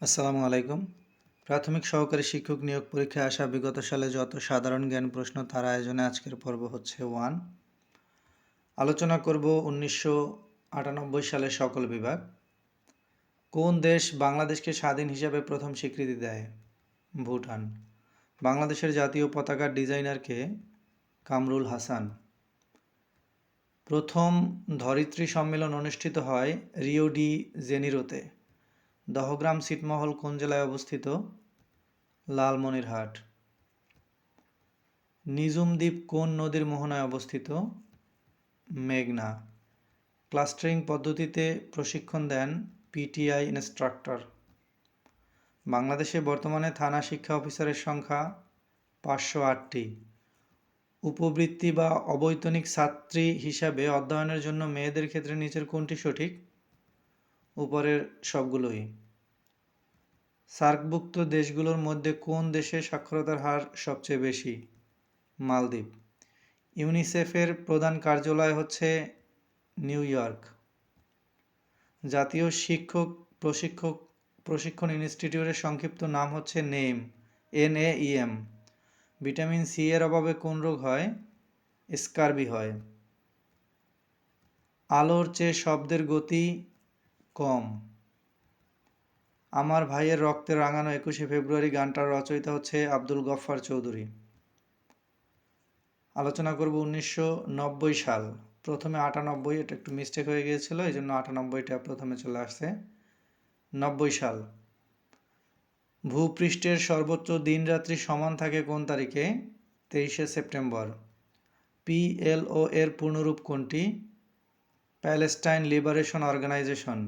আসসালামু আলাইকুম। প্রাথমিক সহকারী শিক্ষক নিয়োগ পরীক্ষায় আসা বিগত সালে যত সাধারণ জ্ঞান প্রশ্ন তার আয়োজনে আজকের পর্ব হচ্ছে 1। আলোচনা করব 1998 সালের সকল বিভাগ। কোন দেশ বাংলাদেশকে স্বাধীন হিসাবে প্রথম স্বীকৃতি দেয়? ভুটান। বাংলাদেশের জাতীয় পতাকার ডিজাইনার কে? কামরুল হাসান। প্রথম ধরিত্রী সম্মেলন অনুষ্ঠিত হয় রিও ডি জেনিরোতে। দহগ্রাম ছিটমহল কোন জেলায় অবস্থিত? লালমনিরহাট। নিঝুম দ্বীপ কোন নদীর মোহনায় অবস্থিত? মেঘনা। ক্লাস্টারিং পদ্ধতিতে প্রশিক্ষণ দেন পিটিআই ইনস্ট্রাক্টর। বাংলাদেশে বর্তমানে থানা শিক্ষা অফিসারের সংখ্যা 508টি। উপবৃত্তি বা অবৈতনিক ছাত্রী হিসাবে অধ্যয়নের জন্য মেয়েদের ক্ষেত্রে নিচের কোনটি সঠিক? উপরের সবগুলোই। সার্কভুক্ত দেশগুলোর মধ্যে কোন দেশে সাক্ষরতার হার সবচেয়ে বেশি? মালদ্বীপ। ইউনিসেফের প্রধান কার্যালয় হচ্ছে নিউ ইয়র্ক। জাতীয় শিক্ষক প্রশিক্ষণ ইনস্টিটিউটের সংক্ষিপ্ত নাম হচ্ছে NAEM। ভিটামিন সি এর অভাবে কোন রোগ হয়? স্কারবি হয়। আলোর চেয়ে শব্দের গতি কম। আমার ভাইয়ের রক্তে রাঙানো 21শে ফেব্রুয়ারি গানটার রচয়িতা হচ্ছে আব্দুল গফফার চৌধুরী। আলোচনা করব 1990 সাল। প্রথমে 98, এটা একটু মিস্টেক হয়ে গিয়েছিল, এই জন্য 98টা প্রথমে চলে আসছে। 90 সাল। ভূপৃষ্ঠের সর্বোচ্চ দিন-রাত্রি সমান থাকে কোন তারিখে? 23শে সেপ্টেম্বর। PLO এর পূর্ণরূপ কোনটি? Palestine Liberation Organization.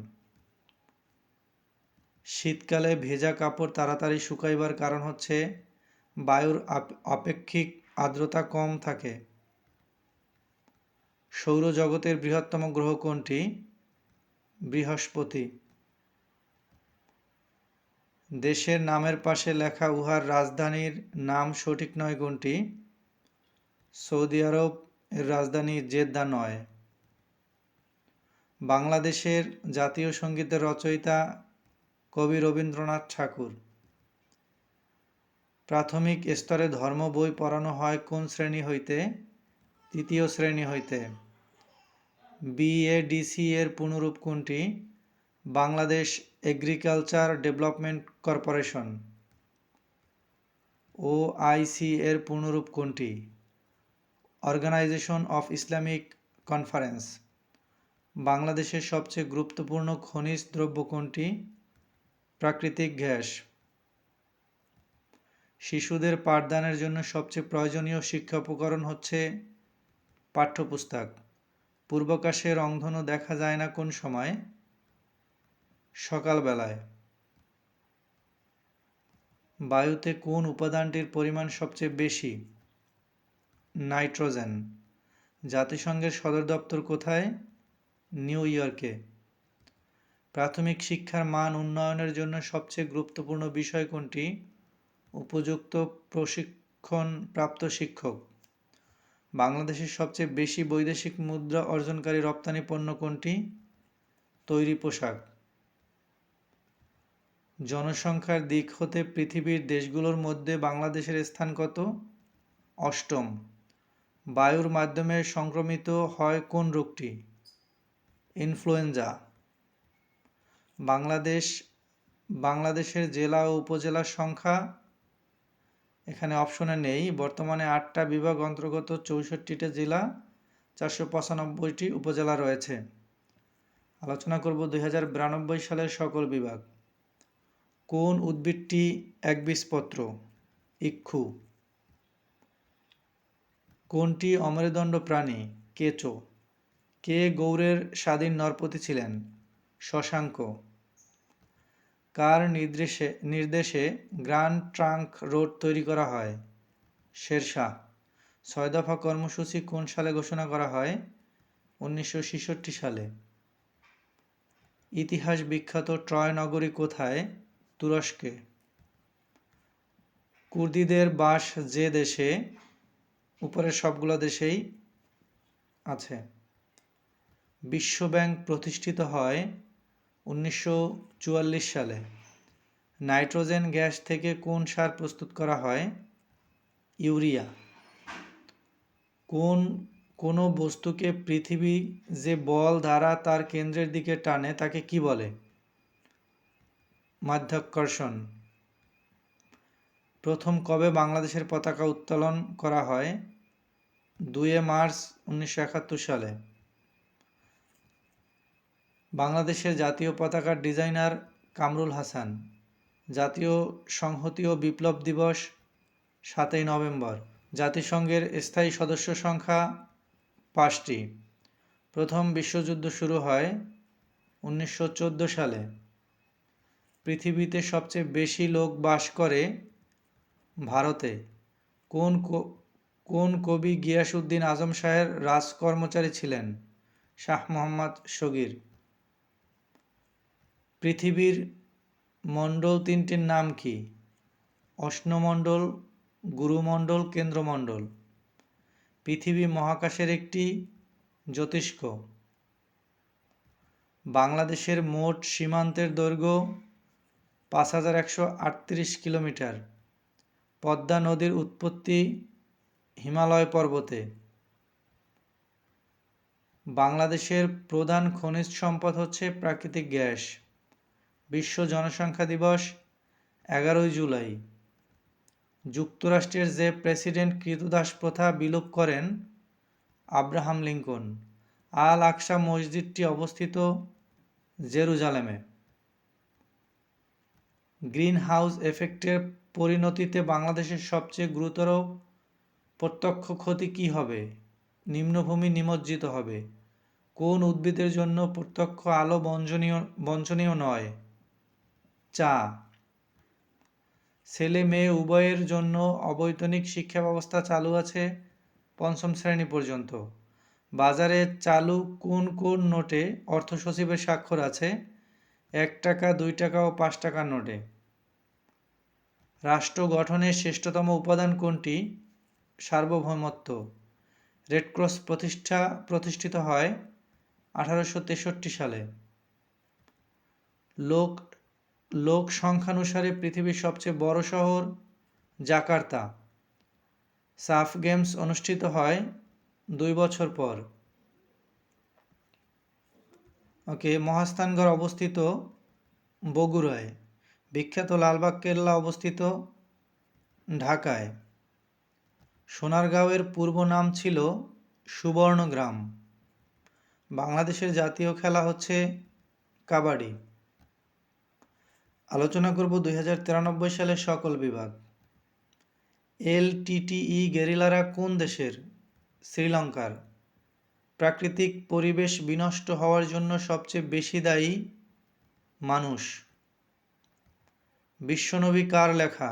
শীতকালে ভেজা কাপড় তাড়াতাড়ি শুকাইবার কারণ হচ্ছে বায়ুর আপেক্ষিক আর্দ্রতা কম থাকে। সৌরজগতের বৃহত্তম গ্রহ কোনটি? বৃহস্পতি। দেশের নামের পাশে লেখা উহার রাজধানীর নাম সঠিক নয় কোনটি? সৌদি আরব এর রাজধানী জেদ্দা নয়। বাংলাদেশের জাতীয় সঙ্গীতের রচয়িতা কবি রবীন্দ্রনাথ ঠাকুর। প্রাথমিক স্তরে ধর্ম বই পড়ানো হয় কোন শ্রেণী হইতে? তৃতীয় শ্রেণী হইতে। BADC এর পূর্ণরূপ কোনটি? Bangladesh agriculture development corporation. OIC এর পূর্ণরূপ কোনটি? Organization of Islamic conference. বাংলাদেশের সবচেয়ে গুরুত্বপূর্ণ খনিজ দ্রব্য কোনটি? প্রাকৃতিক গ্যাস। শিশুদের পাঠদানের জন্য সবচেয়ে প্রয়োজনীয় শিক্ষা উপকরণ হচ্ছে পাঠ্যপুস্তক। পূর্বাকাশে রংধনু দেখা যায় না কোন সময়? সকালবেলায়। বায়ুতে কোন উপাদানটির পরিমাণ সবচেয়ে বেশি? নাইট্রোজেন। জাতিসংঘের সদর দপ্তর কোথায়? নিউ ইয়র্কে। প্রাথমিক শিক্ষার মান উন্নয়নের জন্য সবচেয়ে গুরুত্বপূর্ণ বিষয় কোনটি? উপযুক্ত প্রশিক্ষণপ্রাপ্ত শিক্ষক। বাংলাদেশের সবচেয়ে বেশি বৈদেশিক মুদ্রা অর্জনকারী রপ্তানি পণ্য কোনটি? তৈরি পোশাক। জনসংখ্যার দিক হতে পৃথিবীর দেশগুলোর মধ্যে বাংলাদেশের স্থান কত? 8ম। বায়ুর মাধ্যমে সংক্রমিত হয় কোন রোগটি? ইনফ্লুয়েঞ্জা। বাংলাদেশের জেলা ও উপজেলার সংখ্যা এখানে অপশনে নেই। বর্তমানে 8টা বিভাগ অন্তর্গত 64টা জেলা, 495টি উপজেলা রয়েছে। আলোচনা করব 2092 সালের সকল বিভাগ। কোন উদ্ভিদটি একবীজপত্র? ইক্ষু। কোনটি অমেরুদণ্ড প্রাণী? কেঁচো। কে গৌড়ের স্বাধীন নরপতি ছিলেন? শশাঙ্ক। কার নির্দেশে গ্র্যান্ড ট্রাঙ্ক রোড তৈরি করা হয়? শেরশাহ। 6 দফা কর্মসূচি কোন সালে ঘোষণা করা হয়? 1966 সালে। ইতিহাস বিখ্যাত ট্রয় নগরী কোথায়? তুরস্কে। কুর্দিদের বাস যে দেশে? উপরের সবগুলো দেশেই আছে। বিশ্বব্যাংক প্রতিষ্ঠিত হয় 1944 সালে। নাইট্রোজেন গ্যাস থেকে কোন সার প্রস্তুত করা হয়? ইউরিয়া। কোনো বস্তুকে পৃথিবী যে বল দ্বারা তার কেন্দ্রের দিকে টানে তাকে কি বলে? মাধ্যাকর্ষণ। প্রথম কবে বাংলাদেশের পতাকা উত্তোলন করা হয়? 2 মার্চ 1971 সালে। বাংলাদেশের জাতীয় পতাকার ডিজাইনার কামরুল হাসান। জাতীয় সংহতি ও বিপ্লব দিবস 7 নভেম্বর। জাতিসংঘের স্থায়ী সদস্য সংখ্যা 5টি। প্রথম বিশ্বযুদ্ধ শুরু হয় 1914 সালে। পৃথিবীতে সবচেয়ে বেশি লোক বাস করে ভারতে। কোন কবি গিয়াসউদ্দিন আজম শাহের রাজকর্মচারী ছিলেন? শাহ মোহাম্মদ শগীর। পৃথিবীর মণ্ডল তিনটির নাম কি? অশ্নমণ্ডল, গুরুমণ্ডল, কেন্দ্রমণ্ডল। পৃথিবী মহাকাশের একটি জ্যোতিষ্ক। বাংলাদেশের মোট সীমান্তের দৈর্ঘ্য 5138 কিলোমিটার। পদ্মা নদীর উৎপত্তি হিমালয় পর্বতে। বাংলাদেশের প্রধান খনিজ সম্পদ হচ্ছে প্রাকৃতিক গ্যাস। বিশ্ব জনসংখ্যা দিবস 11 জুলাই। যুক্তরাষ্ট্রের যে প্রেসিডেন্ট ক্রীতদাস প্রথা বিলোপ করেন? Abraham Lincoln. আল আকসা মসজিদটি অবস্থিত জেরুজালেমে। গ্রিন হাউস এফেক্টের পরিণতিতে বাংলাদেশের সবচেয়ে গুরুতর প্রত্যক্ষ ক্ষতি কী হবে? নিম্নভূমি নিমজ্জিত হবে। কোন উদ্ভিদের জন্য প্রত্যক্ষ আলো বঞ্চনীয় নয়? চা। ছেলে মেয়ে উভয়ের জন্য অবৈতনিক শিক্ষা ব্যবস্থা চালু আছে 5ম শ্রেণী পর্যন্ত। বাজারে চালু কোন কোন নোটে অর্থ সচিবের স্বাক্ষর আছে? 1 টাকা, 2 টাকা ও 5 টাকার নোটে। রাষ্ট্র গঠনের শ্রেষ্ঠতম উপাদান কোনটি? সার্বভৌমত্ব। রেডক্রস প্রতিষ্ঠিত হয় 1863 সালে। লোক সংখ্যানুসারে পৃথিবীর সবচেয়ে বড় শহর? জাকার্তা। সাফ গেমস অনুষ্ঠিত হয় 2 বছর পর। মহাস্থানগড় অবস্থিত বগুড়ায়। বিখ্যাত লালবাগ কেল্লা অবস্থিত ঢাকায়। সোনারগাঁওয়ের পূর্ব নাম ছিল সুবর্ণগ্রাম। বাংলাদেশের জাতীয় খেলা হচ্ছে কাবাডি। আলোচনা করব 2093 সালের সকল বিভাগ। LTTE গেরিলারা কোন দেশের? শ্রীলঙ্কার। প্রাকৃতিক পরিবেশ বিনষ্ট হওয়ার জন্য সবচেয়ে বেশি দায়ী মানুষ। বিশ্বনবী কার লেখা?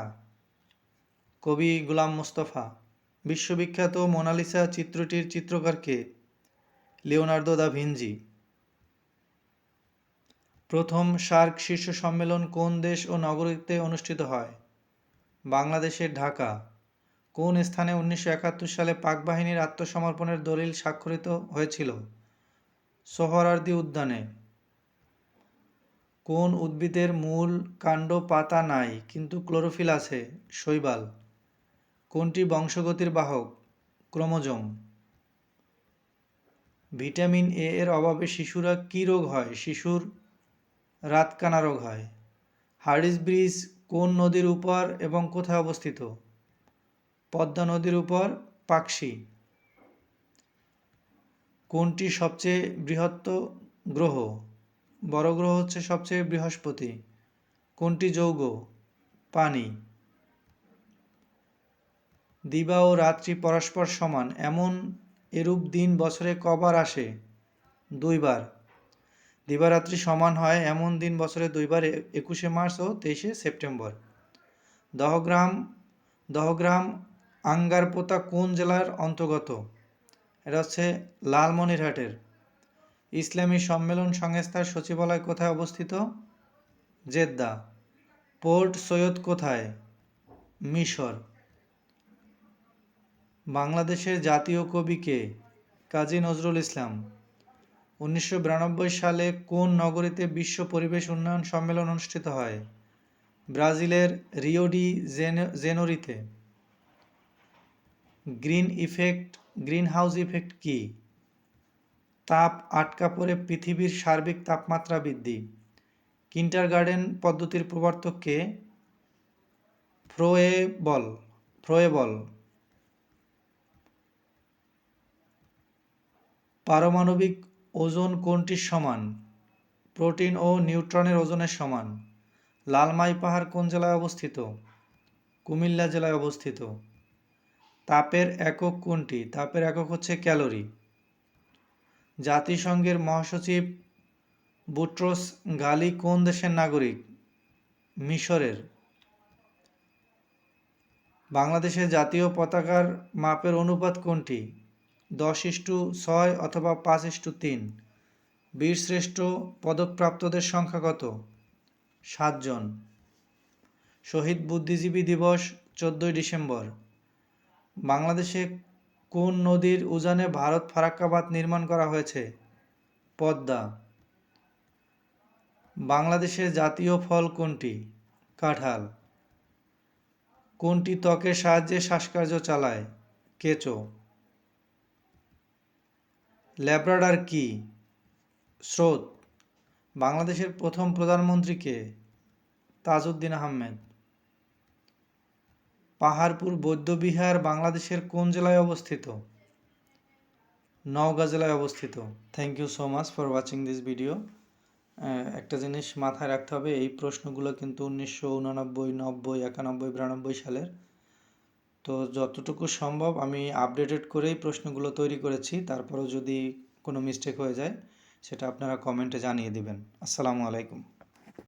কবি গোলাম মোস্তফা। বিশ্ববিখ্যাত মোনালিসা চিত্রটির চিত্রকার কে? Leonardo da Vinci. প্রথম সার্ক শীর্ষ সম্মেলন কোন দেশ ও নগরীতে অনুষ্ঠিত হয়? বাংলাদেশের ঢাকা। কোন স্থানে 1971 সালে পাক বাহিনীর আত্মসমর্পণের দলিল স্বাক্ষরিত হয়েছিল? সোহরাওয়ার্দী উদ্যানে। কোন উদ্ভিদের মূল, কাণ্ড, পাতা নাই কিন্তু ক্লোরোফিল আছে? শৈবাল। কোনটি বংশগতির বাহক? ক্রোমোজোম। ভিটামিন এ এর অভাবে শিশুরা কি রোগ হয়? শিশুর রাতকানা রোগ হয়। হার্ডিঞ্জ ব্রিজ কোন নদীর উপর এবং কোথায় অবস্থিত? পদ্মা নদীর উপর, পাকশী। কোনটি সবচেয়ে বৃহৎ গ্রহ? বড় গ্রহ হচ্ছে সবচেয়ে বৃহস্পতি। কোনটি যৌগ? পানি। দিবা ও রাত্রি পরস্পর সমান এমন এরূপ দিন বছরে কবার আসে? 2 বার। দিবারাত্রি সমান হয় এমন দিন বছরে 2 বার, 21শে মার্চ ও 23শে সেপ্টেম্বর। দহগ্রাম আঙ্গারপোতা কোন জেলার অন্তর্গত? এটা হচ্ছে লালমনিরহাটের। ইসলামী সম্মেলন সংস্থার সচিবালয় কোথায় অবস্থিত? জেদ্দা। পোর্ট সৈয়দ কোথায়? মিশর। বাংলাদেশের জাতীয় কবি কে? কাজী নজরুল ইসলাম। 1992 সালে কোন নগরীতে বিশ্ব পরিবেশ উন্নয়ন সম্মেলন অনুষ্ঠিত হয়? ব্রাজিলের রিও ডি জেনেরোতে গ্রিন হাউস ইফেক্ট কি? তাপ আটকা পড়ে পৃথিবীর সার্বিক তাপমাত্রা বৃদ্ধি। কিন্ডারগার্টেন পদ্ধতির প্রবর্তক কে? ফ্রোয়েবল। পারমাণবিক ওজন কোনটির সমান? প্রোটিন ও নিউট্রনের ওজনের সমান। লালমাই পাহাড় কোন জেলায় অবস্থিত? কুমিল্লা জেলায় অবস্থিত। তাপের একক কোনটি? তাপের একক হচ্ছে ক্যালোরি। জাতিসংঘের মহাসচিব বুট্রোস গালি কোন দেশের নাগরিক? মিশরের। বাংলাদেশের জাতীয় পতাকার মাপের অনুপাত কোনটি? 10:6 অথবা 5:3। বীরশ্রেষ্ঠ পদকপ্রাপ্তদের সংখ্যা কত? 7 জন। শহীদ বুদ্ধিজীবী দিবস 14 ডিসেম্বর। বাংলাদেশে কোন নদীর উজানে ভারত ফারাক্কা বাঁধ নির্মাণ করা হয়েছে? পদ্মা। বাংলাদেশের জাতীয় ফল কোনটি? কাঁঠাল। কোনটি ত্বকের সাহায্যে শ্বাসকার্য চালায়? কেঁচো। ল্যাব্রাডর কি? স্রোত। বাংলাদেশের প্রথম প্রধানমন্ত্রী কে? তাজউদ্দিন আহমেদ। পাহাড়পুর বৌদ্ধবিহার বাংলাদেশের কোন জেলায় অবস্থিত? নওগাঁ জেলায় অবস্থিত। Thank you so much for watching this video. একটা জিনিস মাথায় রাখতে হবে, এই প্রশ্নগুলো কিন্তু 1989, 90, 91, 92 সালের। তো যতটুকু সম্ভব আমি আপডেটেড করেই প্রশ্নগুলো তৈরি করেছি। তারপরেও যদি কোনো মিস্টেক হয়ে যায় সেটা আপনারা কমেন্টে জানিয়ে দিবেন। আসসালামু আলাইকুম।